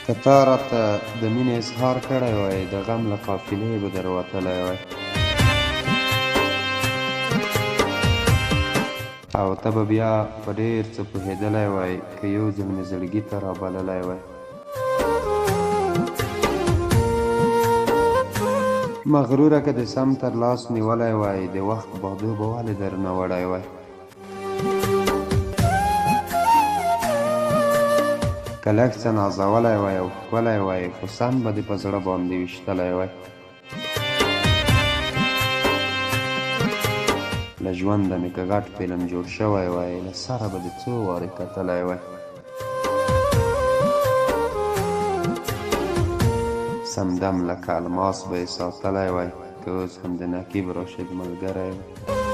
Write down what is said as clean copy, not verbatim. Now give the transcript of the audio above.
که تا راته د مینې اظهار کړی وای د غم له قافلې به در وتلی وای او ته به بیا په ډېر څه پوهېدلی وای که یو ځل مې زړګي ته رابللی وای مغروره که دې سم تر لاس نیولی وای د وخت بادو به ولې درنه وړی وای که لږ څه نازولی وای او ښکلی وای خو سم به دې په زړه باندې ویشتلی وای له ژونده مې که غټ فلم جوړ شوی وای له سره به دې څو وارې کتلی وای سمدم لکه الماس به یې ساتلی وای که اوس هم د نقیب راشد ملګری وای